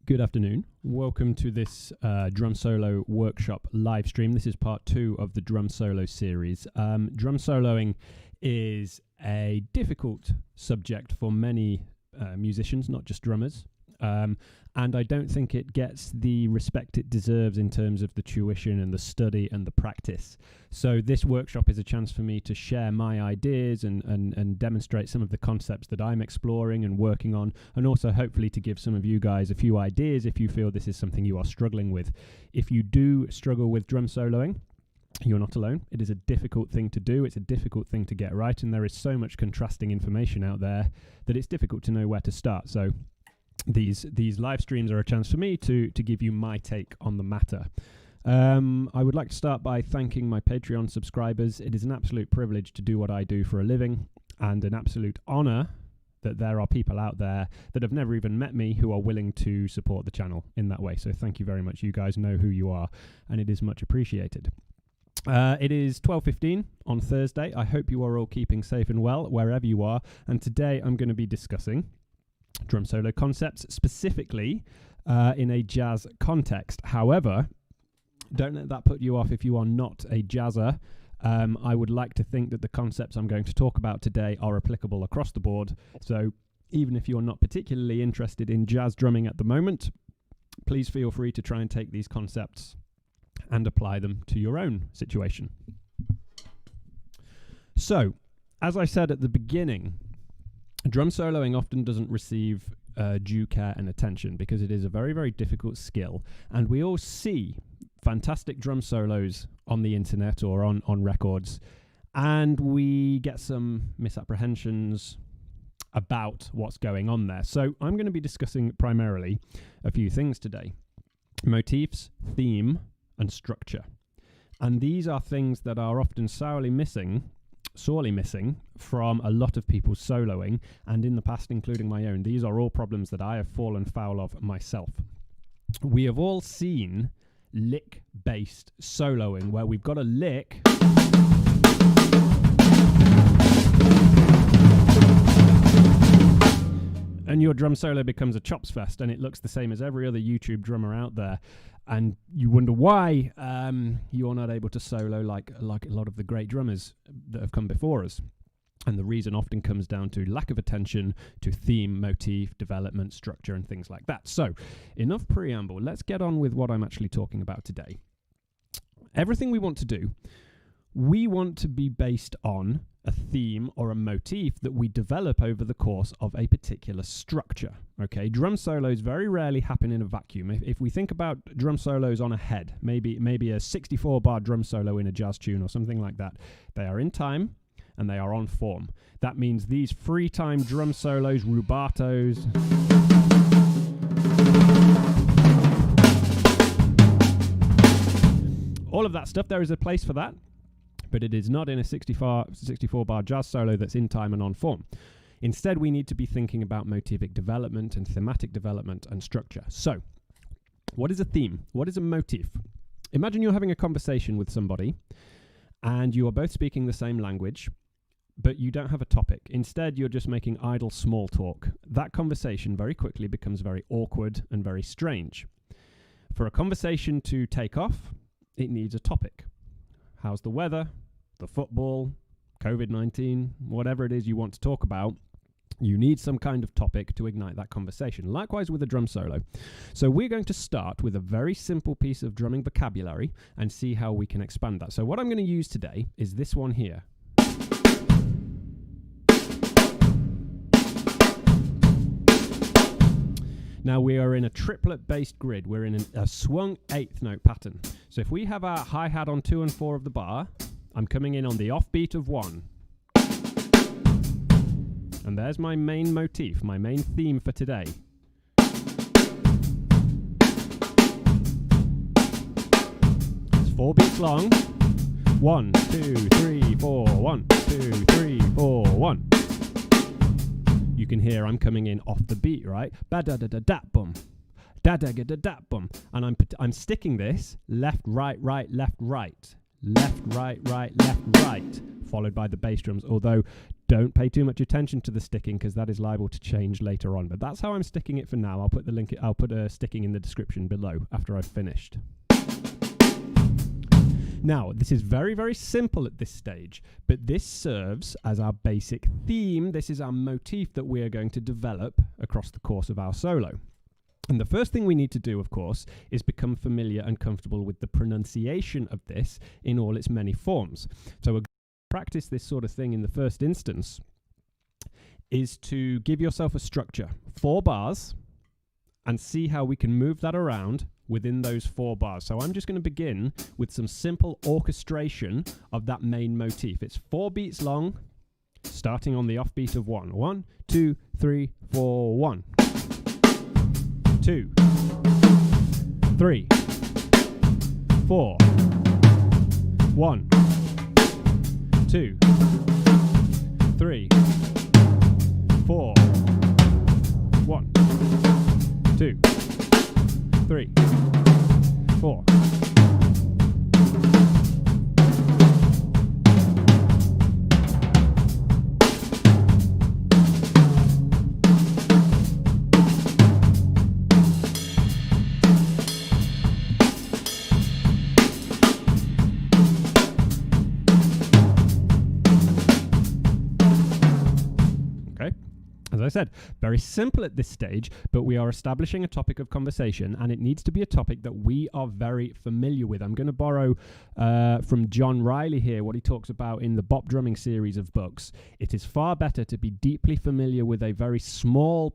Good afternoon. Welcome to this drum solo workshop live stream. This is part 2 of the drum solo series. Drum soloing is a difficult subject for many musicians, not just drummers. And I don't think it gets the respect it deserves in terms of the tuition and the study and the practice. So this workshop is a chance for me to share my ideas and demonstrate some of the concepts that I'm exploring and working on, and also hopefully to give some of you guys a few ideas if you feel this is something you are struggling with. If you do struggle with drum soloing, you're not alone. It is a difficult thing to do. It's a difficult thing to get right, and there is so much contrasting information out there that it's difficult to know where to start. So these live streams are a chance for me to give you my take on the matter. I would like to start by thanking my Patreon subscribers. It is an absolute privilege to do what I do for a living, and an absolute honor that there are people out there that have never even met me who are willing to support the channel in that way. So thank you very much. You guys know who you are, and it is much appreciated. It is 12:15 on Thursday. I hope you are all keeping safe and well wherever you are. And today I'm going to be discussing drum solo concepts, specifically in a jazz context. However, don't let that put you off if you are not a jazzer. I would like to think that the concepts I'm going to talk about today are applicable across the board. So even if you're not particularly interested in jazz drumming at the moment, please feel free to try and take these concepts and apply them to your own situation. So, as I said at the beginning, drum soloing often doesn't receive due care and attention because it is a very, very difficult skill. And we all see fantastic drum solos on the internet or on records, and we get some misapprehensions about what's going on there. So I'm going to be discussing primarily a few things today: motifs, theme, and structure. And these are things that are often sorely missing from a lot of people's soloing, and in the past, including my own. These are all problems that I have fallen foul of myself. We have all seen lick-based soloing, where we've got a lick and your drum solo becomes a chops fest, and it looks the same as every other YouTube drummer out there. And you wonder why you're not able to solo like a lot of the great drummers that have come before us. And the reason often comes down to lack of attention to theme, motif, development, structure, and things like that. So, enough preamble. Let's get on with what I'm actually talking about today. Everything we want to do, we want to be based on a theme or a motif that we develop over the course of a particular structure. Okay, drum solos very rarely happen in a vacuum. If we think about drum solos on a head, maybe a 64-bar drum solo in a jazz tune or something like that, they are in time and they are on form. That means these free time drum solos, rubatos, all of that stuff, there is a place for that, but it is not in a 64-bar jazz solo that's in time and on form. Instead, we need to be thinking about motivic development and thematic development and structure. So, what is a theme? What is a motif? Imagine you're having a conversation with somebody, and you are both speaking the same language, but you don't have a topic. Instead, you're just making idle small talk. That conversation very quickly becomes very awkward and very strange. For a conversation to take off, it needs a topic. How's the weather? The football, COVID-19, whatever it is you want to talk about, you need some kind of topic to ignite that conversation. Likewise with a drum solo. So we're going to start with a very simple piece of drumming vocabulary and see how we can expand that. So what I'm going to use today is this one here. Now we are in a triplet-based grid. We're in a swung 8th note pattern. So if we have our hi-hat on 2 and 4 of the bar, I'm coming in on the offbeat of 1. And there's my main motif, my main theme for today. It's 4 beats long. 1, 2, 3, 4, 1, 2, 3, 4, 1. You can hear I'm coming in off the beat, right? Ba-da-da-da-da-bum. Da-da-ga-da-da-bum. And I'm sticking this left, right, left, right. Left, right, left, right. Followed by the bass drums. Although, Don't pay too much attention to the sticking because that is liable to change later on. But that's how I'm sticking it for now. I'll put the link. I'll put a sticking in the description below after I've finished. Now, this is very, very simple at this stage, but this serves as our basic theme. This is our motif that we are going to develop across the course of our solo. And the first thing we need to do, of course, is become familiar and comfortable with the pronunciation of this in all its many forms. So practice this sort of thing in the first instance is to give yourself a structure, 4 bars, and see how we can move that around within those 4 bars. So I'm just going to begin with some simple orchestration of that main motif. It's 4 beats long, starting on the offbeat of 1. 1, 2, 3, 4, 1. 2, 3, 4, 1, 2, 3, 4, 1, 2, 3, 4. As I said, very simple at this stage, but we are establishing a topic of conversation, and it needs to be a topic that we are very familiar with. I'm going to borrow from John Riley here, what he talks about in the bop drumming series of books. It is far better to be deeply familiar with a very small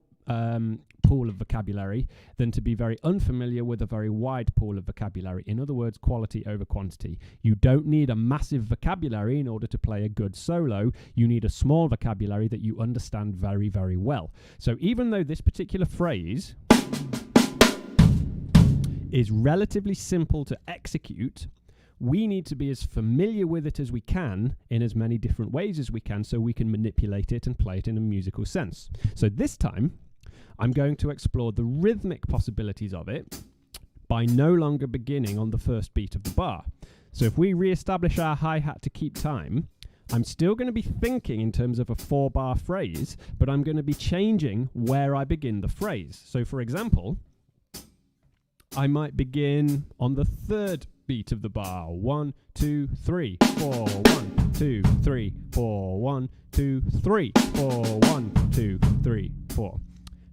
pool of vocabulary than to be very unfamiliar with a very wide pool of vocabulary. In other words, quality over quantity. You don't need a massive vocabulary in order to play a good solo. You need a small vocabulary that you understand very, very well. So even though this particular phrase is relatively simple to execute, we need to be as familiar with it as we can in as many different ways as we can so we can manipulate it and play it in a musical sense. So this time, I'm going to explore the rhythmic possibilities of it by no longer beginning on the first beat of the bar. So if we re-establish our hi-hat to keep time, I'm still going to be thinking in terms of a 4-bar phrase, but I'm going to be changing where I begin the phrase. So for example, I might begin on the 3rd beat of the bar. 1, 2, 3, 4, 1, 2, 3, 4, 1, 2, 3, 4, 1, 2, 3, 4.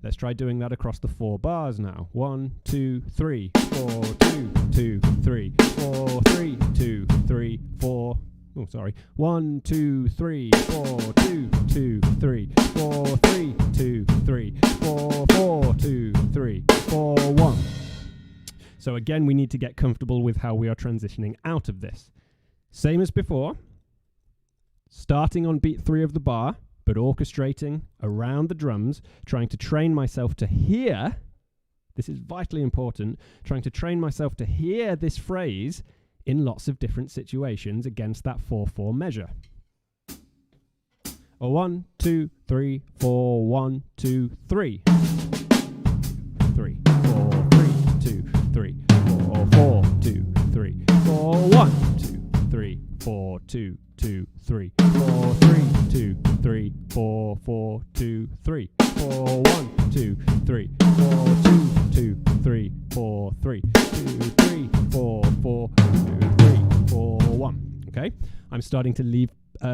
Let's try doing that across the 4 bars now. 1, 2, 3, 4, 2, 2, 3, 4, 3, 2, 3, 4. Oh, sorry. 1, 2, 3, 4, 2, 2, 3, 4, 3, 2, 3, 4, 4, 2, 3, 4, 1. So again, we need to get comfortable with how we are transitioning out of this. Same as before, starting on beat 3 of the bar, but orchestrating around the drums, trying to train myself to hear, this is vitally important, trying to train myself to hear this phrase in lots of different situations against that 4/4 measure. 1, 2, 3, 4, 1, 2, 3. 3, 4, 3, 2, 3, 4, 4, 2, 3, 4, 1, 2, 3, 4, 2, 2, 3, 4, 3, 2, 3, 4, 4, 2, 3, 4, 1, 2, 3, 4, 2, 2, 3, 4, 3, 2, 3, 4, 4, 2, 3, 4, 1. Okay, I'm starting to leave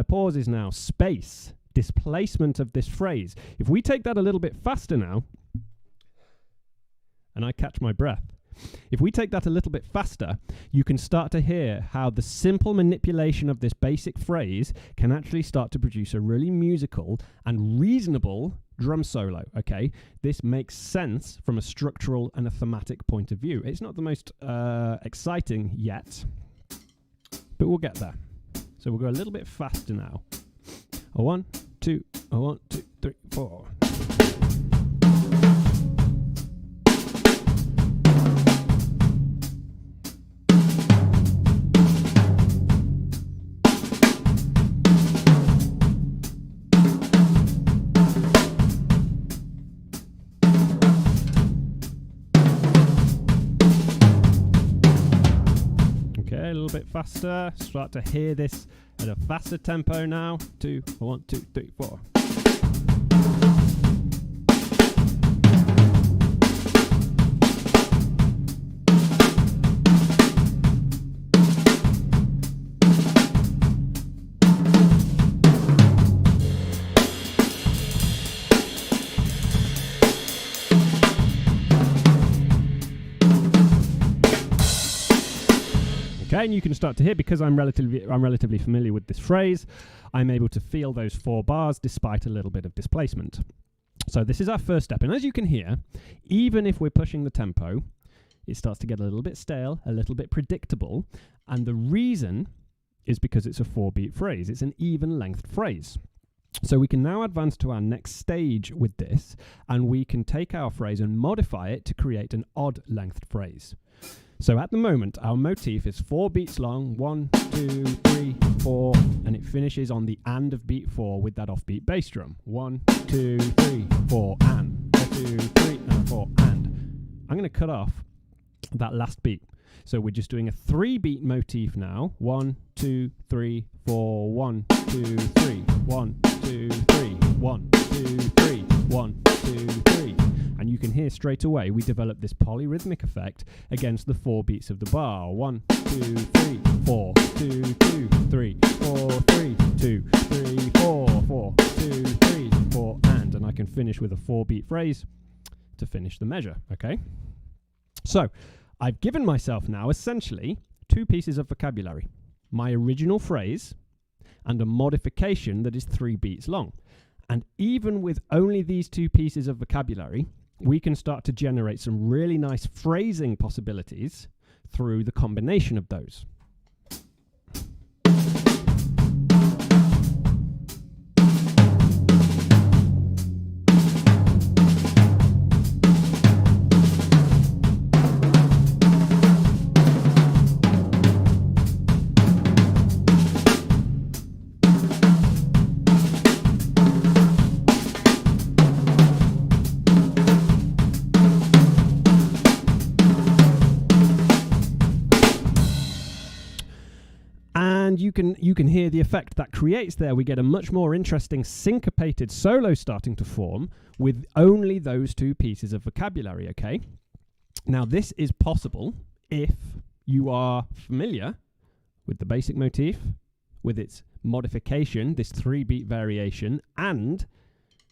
pauses now. Space, displacement of this phrase. If we take that a little bit faster now, and I catch my breath, if we take that a little bit faster, you can start to hear how the simple manipulation of this basic phrase can actually start to produce a really musical and reasonable drum solo, okay? This makes sense from a structural and a thematic point of view. It's not the most exciting yet, but we'll get there. So we'll go a little bit faster now. 1, 2, 1, 2, 3, 4. bit faster. Start to hear this at a faster tempo now. 2, 1, 2, 3, 4. Okay, and you can start to hear, because I'm relatively familiar with this phrase, I'm able to feel those 4 bars despite a little bit of displacement. So this is our first step, and as you can hear, even if we're pushing the tempo, it starts to get a little bit stale, a little bit predictable, and the reason is because it's a 4-beat phrase. It's an even length phrase. So we can now advance to our next stage with this, and we can take our phrase and modify it to create an odd length phrase. So at the moment, our motif is 4 beats long, 1, 2, 3, 4, and it finishes on the and of beat 4 with that offbeat bass drum. 1, 2, 3, 4, and. 1, 2, 3, and 4, and. I'm going to cut off that last beat. So we're just doing a 3-beat motif now. 1, 2, 3, 4, 1, 2, 3, 1, 2, 3, 1, 2, 3, 1, 2, 3. And you can hear straight away we develop this polyrhythmic effect against the 4 beats of the bar. 1, 2, 3, 4, 2, 2, 3, 4, 3, 2, 3, 4, 4, 2, 3, 4, and I can finish with a 4-beat phrase to finish the measure, okay? So, I've given myself now essentially 2 pieces of vocabulary. My original phrase and a modification that is 3 beats long. And even with only these 2 pieces of vocabulary, we can start to generate some really nice phrasing possibilities through the combination of those. And you can hear the effect that creates there. We get a much more interesting syncopated solo starting to form with only those 2 pieces of vocabulary, okay? Now this is possible if you are familiar with the basic motif, with its modification, this 3-beat variation, and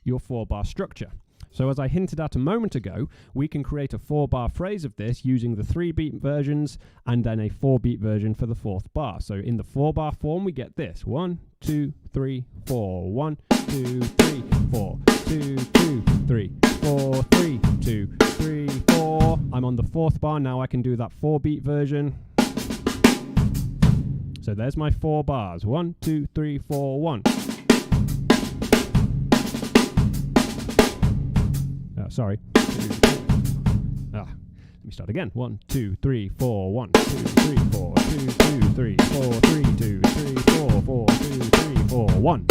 your 4-bar structure. So as I hinted at a moment ago, we can create a 4-bar phrase of this using the 3-beat versions and then a 4-beat version for the 4th bar. So in the 4-bar form, we get this. 1, 2, 3, 4. 1, 2, 3, 4. 2, 2, 3, 4, 3, 2, 3, 4. I'm on the 4th bar. Now I can do that 4-beat version. So there's my 4 bars. 1, 2, 3, 4, 1. Sorry. Let me start again. 1, 2, 3, 4, 1, 2, 3, 4, 2, 2, 3, 4, 3, 2, 3, 4, 4, 2, 3, 4, 1.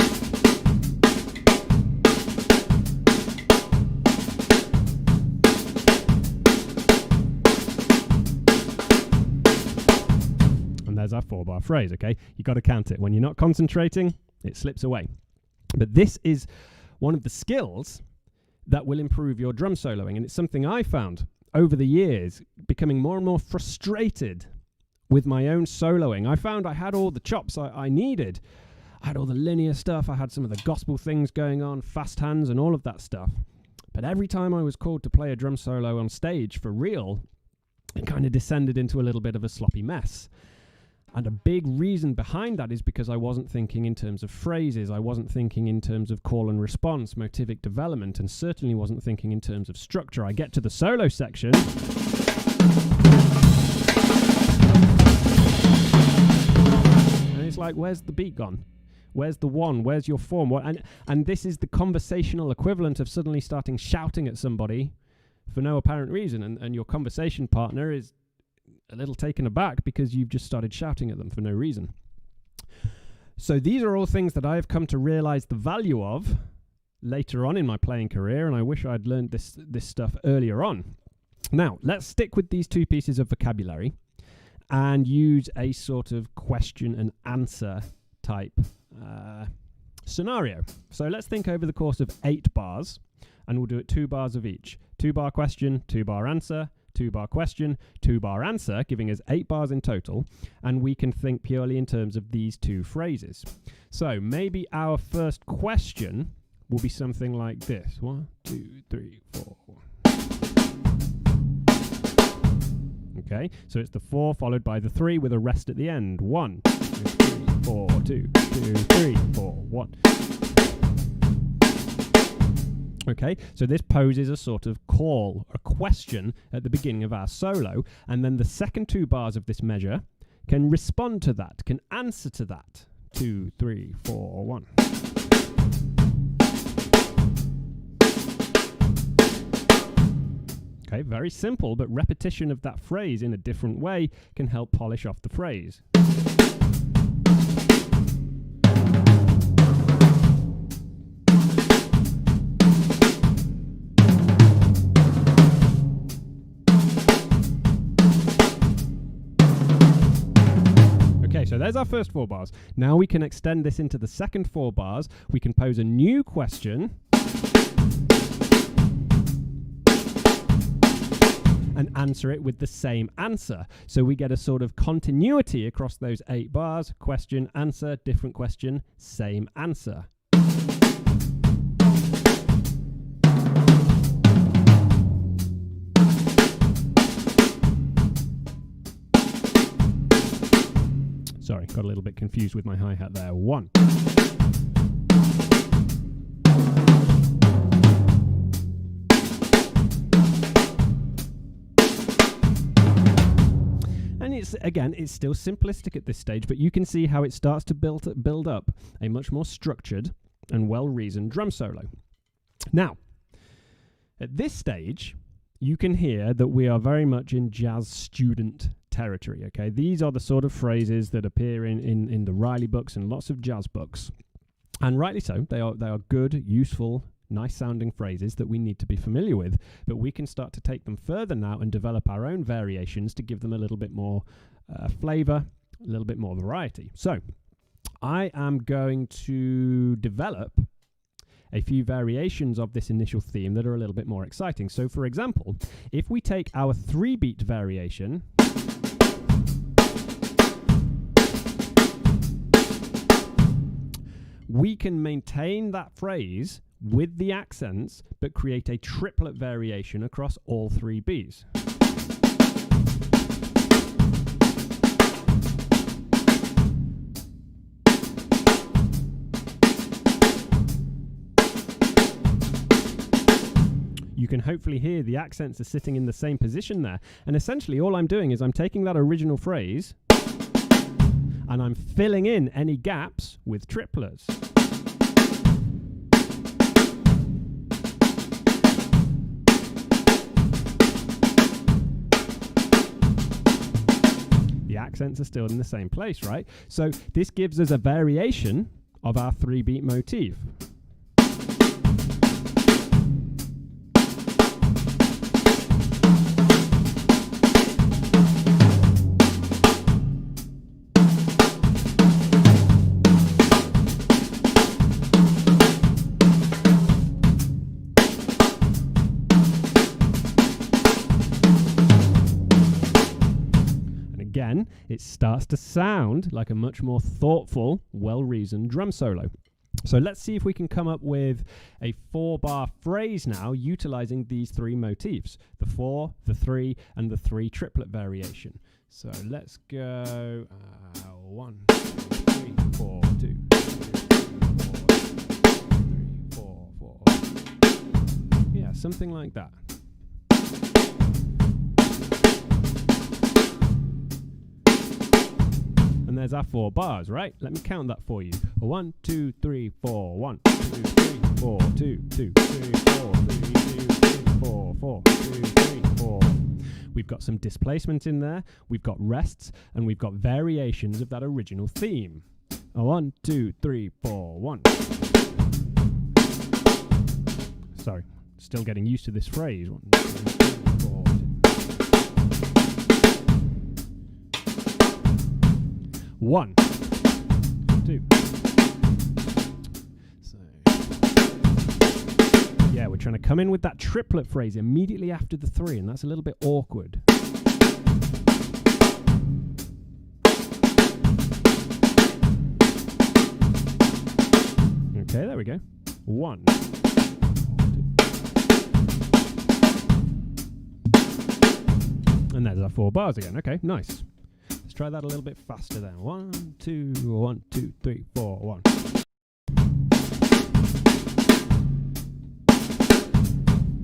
And there's our 4-bar phrase, okay? You've got to count it. When you're not concentrating, it slips away. But this is one of the skills that will improve your drum soloing. And it's something I found over the years, becoming more and more frustrated with my own soloing. I found I had all the chops I needed. I had all the linear stuff. I had some of the gospel things going on, fast hands and all of that stuff. But every time I was called to play a drum solo on stage for real, it kind of descended into a little bit of a sloppy mess. And a big reason behind that is because I wasn't thinking in terms of phrases, I wasn't thinking in terms of call and response, motivic development, and certainly wasn't thinking in terms of structure. I get to the solo section, and it's like, where's the beat gone? Where's the 1? Where's your form? And this is the conversational equivalent of suddenly starting shouting at somebody for no apparent reason, and your conversation partner is a little taken aback because you've just started shouting at them for no reason. So these are all things that I've come to realize the value of later on in my playing career, and I wish I'd learned this stuff earlier on. Now, let's stick with these 2 pieces of vocabulary and use a sort of question and answer type scenario. So let's think over the course of 8 bars, and we'll do it 2 bars of each. 2-bar question, 2-bar answer, 2-bar question, 2-bar answer, giving us 8 bars in total, and we can think purely in terms of these 2 phrases. So maybe our first question will be something like this. 1, 2, 3, 4. Okay, so it's the 4 followed by the 3 with a rest at the end. 1, 2, 3, 4, 2, 2, 3, 4, 1. Okay, so this poses a sort of call, a question at the beginning of our solo, and then the second 2 bars of this measure can respond to that, can answer to that. 2, 3, 4, 1. Okay, very simple, but repetition of that phrase in a different way can help polish off the phrase. So there's our first 4 bars. Now we can extend this into the second 4 bars. We can pose a new question and answer it with the same answer. So we get a sort of continuity across those 8 bars. Question, answer, different question, same answer. Sorry, got a little bit confused with my hi-hat there. 1. And it's still simplistic at this stage, but you can see how it starts to build up a much more structured and well-reasoned drum solo. Now, at this stage, you can hear that we are very much in jazz student territory. Okay, these are the sort of phrases that appear in the Riley books and lots of jazz books, and rightly so. They are good, useful, nice sounding phrases that we need to be familiar with, but we can start to take them further now and develop our own variations to give them a little bit more flavor, a little bit more variety. So I am going to develop a few variations of this initial theme that are a little bit more exciting. So for example, if we take our 3-beat variation, we can maintain that phrase with the accents, but create a triplet variation across all 3 beats. You can hopefully hear the accents are sitting in the same position there. And essentially all I'm doing is I'm taking that original phrase and I'm filling in any gaps with triplets. The accents are still in the same place, right? So this gives us a variation of our 3-beat motif. Again, it starts to sound like a much more thoughtful, well-reasoned drum solo. So let's see if we can come up with a 4-bar phrase now utilizing these 3 motifs, the 4, the 3, and the 3 triplet variation. So let's go 1, 2, 3, 4, 2, 3, 4, 4. Yeah, something like that. And there's our 4 bars, right? Let me count that for you. 1, 2, 3, 4. 1, 2, 3, 4. 2, 2, 3, 4. 3, 2, 3, 4. 4, 2, 3, 4. We've got some displacement in there. We've got rests, and we've got variations of that original theme. 1, 2, 3, 4. 1. Sorry, still getting used to this phrase. 1, 2, 3, 4. 2. 1, 2. So, yeah, we're trying to come in with that triplet phrase immediately after the 3, and that's a little bit awkward. Okay, there we go. 1. And there's our 4 bars again. Okay, nice. Let's try that a little bit faster then. 1, 2, 1, 2, 3, 4, 1.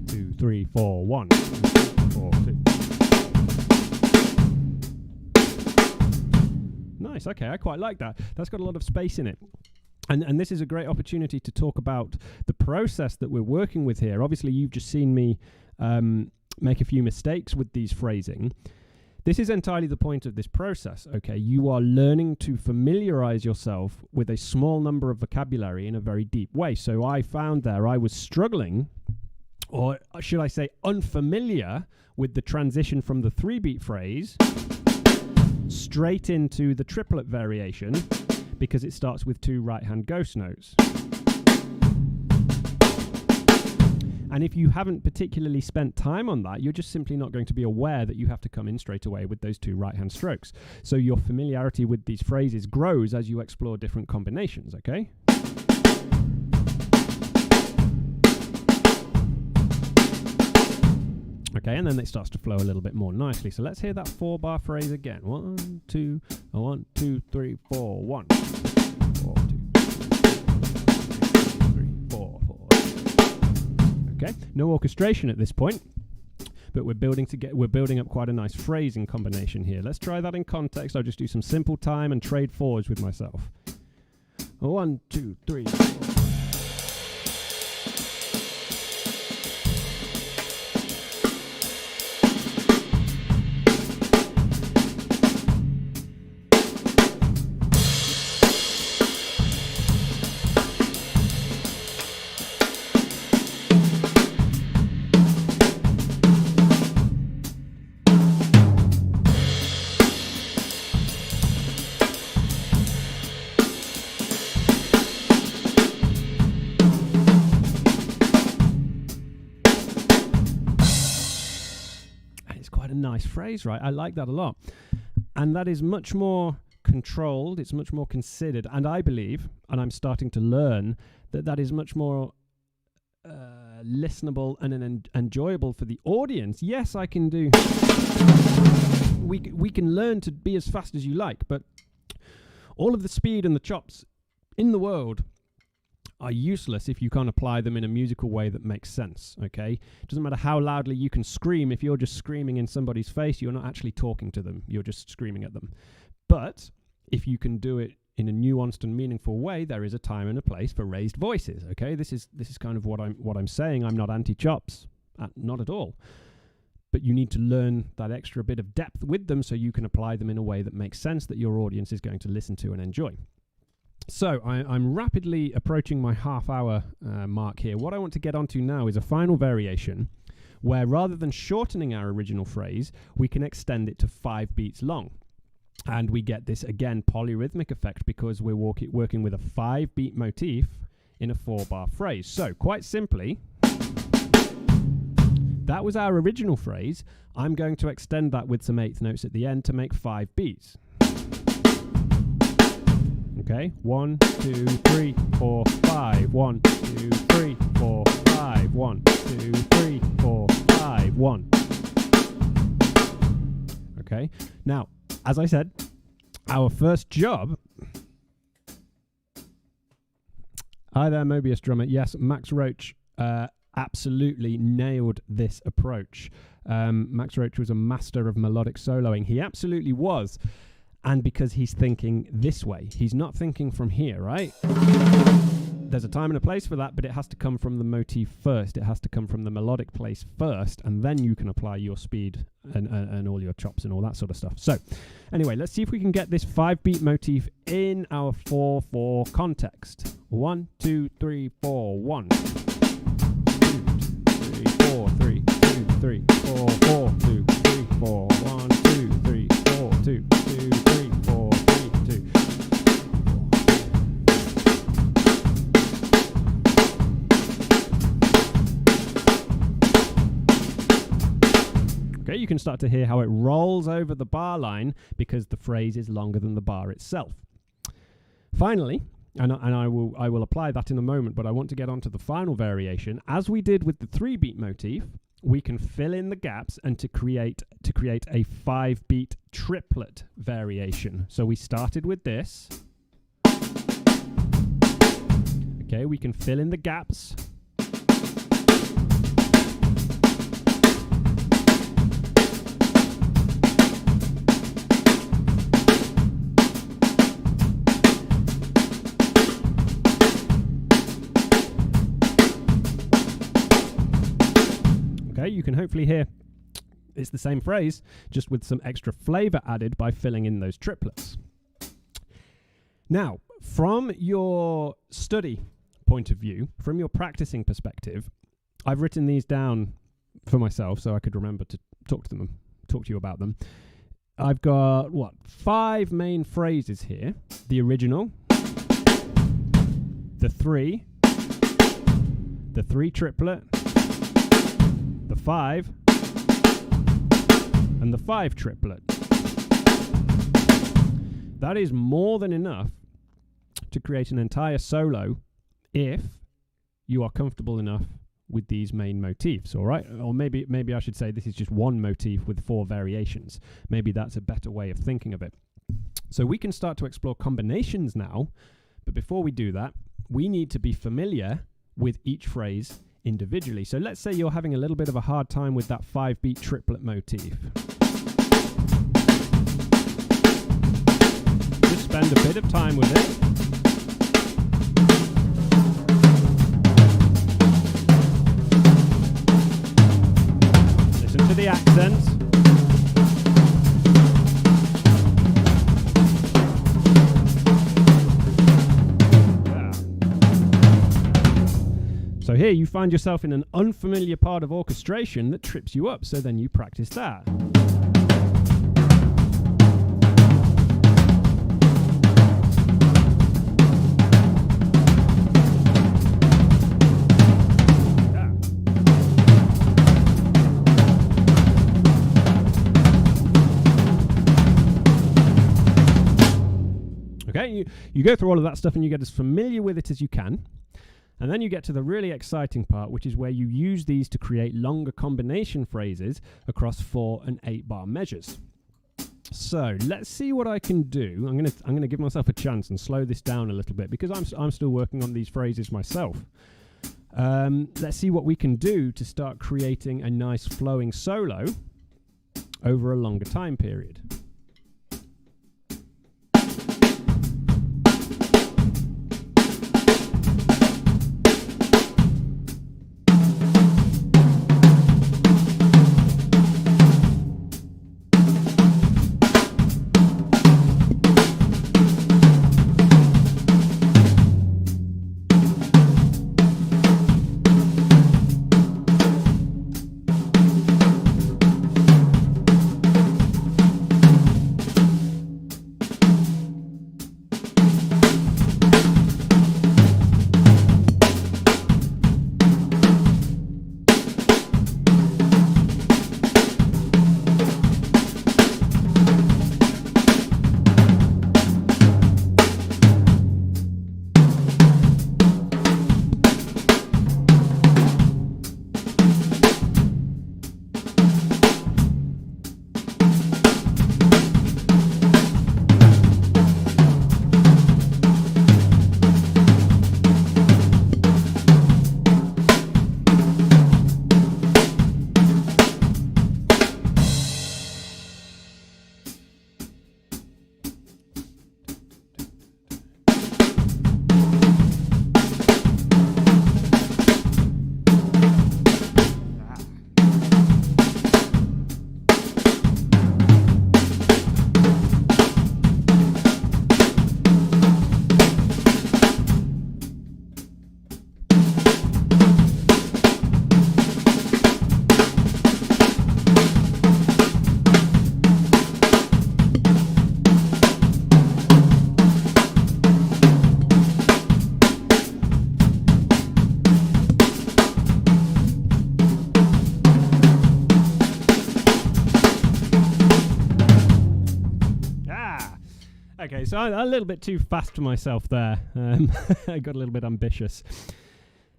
2, 3, 4, 1. 4, 2. Nice. Okay, I quite like that. That's got a lot of space in it. And this is a great opportunity to talk about the process that we're working with here. Obviously, you've just seen me make a few mistakes with these phrasing. This is entirely the point of this process, okay? You are learning to familiarize yourself with a small number of vocabulary in a very deep way. So I found there I was struggling, or should I say unfamiliar, with the transition from the 3-beat phrase straight into the triplet variation, because it starts with 2 right-hand ghost notes. And if you haven't particularly spent time on that, you're just simply not going to be aware that you have to come in straight away with those 2 right-hand strokes. So your familiarity with these phrases grows as you explore different combinations, okay? Okay, and then it starts to flow a little bit more nicely. So let's hear that 4-bar phrase again. 1, 2, 1, 2, 3, 4, 1. 4, 2, 3, 4, 4. Okay, no orchestration at this point, but we're building up quite a nice phrasing combination here. Let's try that in context. I'll just do some simple time and trade 4s with myself. 1, 2, 3, 4. Nice phrase, right? I like that a lot. And that is much more controlled, it's much more considered, and I believe, and I'm starting to learn, that is much more listenable and enjoyable for the audience. Yes, I can do... We can learn to be as fast as you like, but all of the speed and the chops in the world are useless if you can't apply them in a musical way that makes sense, okay? It doesn't matter how loudly you can scream. If you're just screaming in somebody's face, you're not actually talking to them. You're just screaming at them. But if you can do it in a nuanced and meaningful way, there is a time and a place for raised voices, okay? This is kind of what I'm saying. I'm not anti-chops, not at all. But you need to learn that extra bit of depth with them so you can apply them in a way that makes sense, that your audience is going to listen to and enjoy. So I'm rapidly approaching my half-hour mark here. What I want to get onto now is a final variation where, rather than shortening our original phrase, we can extend it to 5 beats long. And we get this, again, polyrhythmic effect because we're working with a 5-beat motif in a 4-bar phrase. So, quite simply, that was our original phrase. I'm going to extend that with some 8th notes at the end to make 5 beats. Okay, 1, 2, 3, 4, 5. 1, 2, 3, 4, 5. 1, 2, 3, 4, 5. 1. Okay, now, as I said, our first job... Hi there, Mobius Drummer. Yes, Max Roach absolutely nailed this approach. Max Roach was a master of melodic soloing. He absolutely was. And because he's thinking this way. He's not thinking from here, right? There's a time and a place for that, but it has to come from the motif first. It has to come from the melodic place first, and then you can apply your speed and all your chops and all that sort of stuff. So, anyway, let's see if we can get this 5-beat motif in our 4/4 context. 1, 2, 3, 4, 1. 2, 3, 4, 3, 2, 3, 4, 4, 2, 3, 4, 1, 2, 3, 4, 2, 2, 3, 4, 3, 2. Okay, you can start to hear how it rolls over the bar line because the phrase is longer than the bar itself. Finally, and I will apply that in a moment, but I want to get on to the final variation. As we did with the 3-beat motif, we can fill in the gaps and to create a 5-beat triplet variation. So we started with this. Okay, we can fill in the gaps. Okay, you can hopefully hear it's the same phrase, just with some extra flavor added by filling in those triplets. Now, from your study point of view, from your practicing perspective, I've written these down for myself so I could remember to talk to you about them. I've got, 5 main phrases here. The original, the 3 triplet, the 5, and the 5 triplet. That is more than enough to create an entire solo if you are comfortable enough with these main motifs, all right? Or maybe I should say this is just one motif with 4 variations. Maybe that's a better way of thinking of it. So we can start to explore combinations now, but before we do that, we need to be familiar with each phrase individually. So let's say you're having a little bit of a hard time with that 5-beat triplet motif. Just spend a bit of time with it. Listen to the accents. So here you find yourself in an unfamiliar part of orchestration that trips you up, so then you practice that. Okay, you go through all of that stuff and you get as familiar with it as you can. And then you get to the really exciting part, which is where you use these to create longer combination phrases across 4 and 8 bar measures. So let's see what I can do. I'm gonna give myself a chance and slow this down a little bit because I'm still working on these phrases myself. Let's see what we can do to start creating a nice flowing solo over a longer time period. Okay, so I'm a little bit too fast for myself there. I got a little bit ambitious.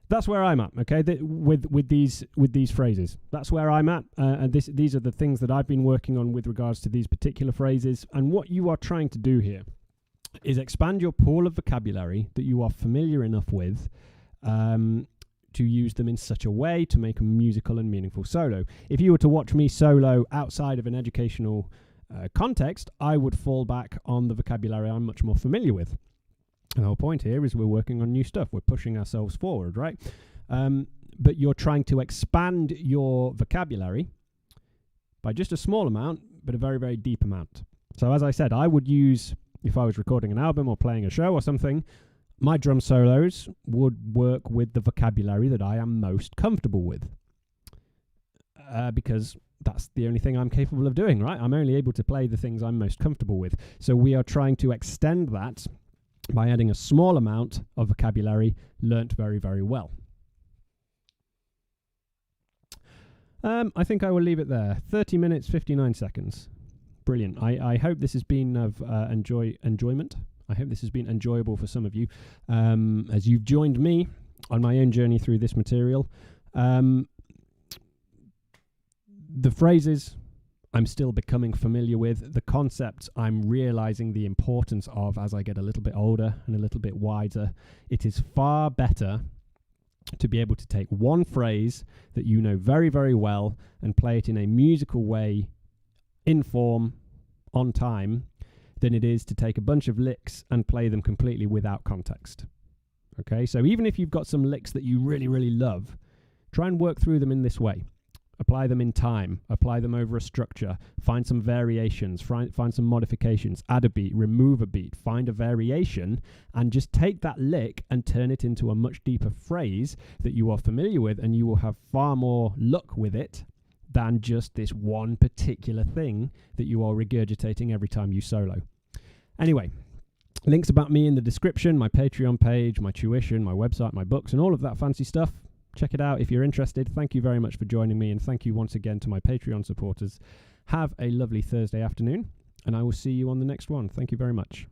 That's where I'm at, okay, with these phrases. That's where I'm at, and these are the things that I've been working on with regards to these particular phrases. And what you are trying to do here is expand your pool of vocabulary that you are familiar enough with to use them in such a way to make a musical and meaningful solo. If you were to watch me solo outside of an educational context, I would fall back on the vocabulary I'm much more familiar with. The whole point here is we're working on new stuff. We're pushing ourselves forward, right? But you're trying to expand your vocabulary by just a small amount, but a very, very deep amount. So as I said, I would use, if I was recording an album or playing a show or something, my drum solos would work with the vocabulary that I am most comfortable with. Because that's the only thing I'm capable of doing, right? I'm only able to play the things I'm most comfortable with. So we are trying to extend that by adding a small amount of vocabulary learnt very, very well. I think I will leave it there. 30 minutes, 59 seconds. Brilliant. I hope this has been of enjoyment. I hope this has been enjoyable for some of you as you've joined me on my own journey through this material. The phrases I'm still becoming familiar with. The concepts I'm realizing the importance of as I get a little bit older and a little bit wiser. It is far better to be able to take one phrase that you know very, very well and play it in a musical way, in form, on time, than it is to take a bunch of licks and play them completely without context. Okay, so even if you've got some licks that you really, really love, try and work through them in this way. Apply them in time, apply them over a structure, find some variations, find some modifications, add a beat, remove a beat, find a variation, and just take that lick and turn it into a much deeper phrase that you are familiar with, and you will have far more luck with it than just this one particular thing that you are regurgitating every time you solo. Anyway, links about me in the description, my Patreon page, my tuition, my website, my books, and all of that fancy stuff. Check it out if you're interested. Thank you very much for joining me, and thank you once again to my Patreon supporters. Have a lovely Thursday afternoon, and I will see you on the next one. Thank you very much.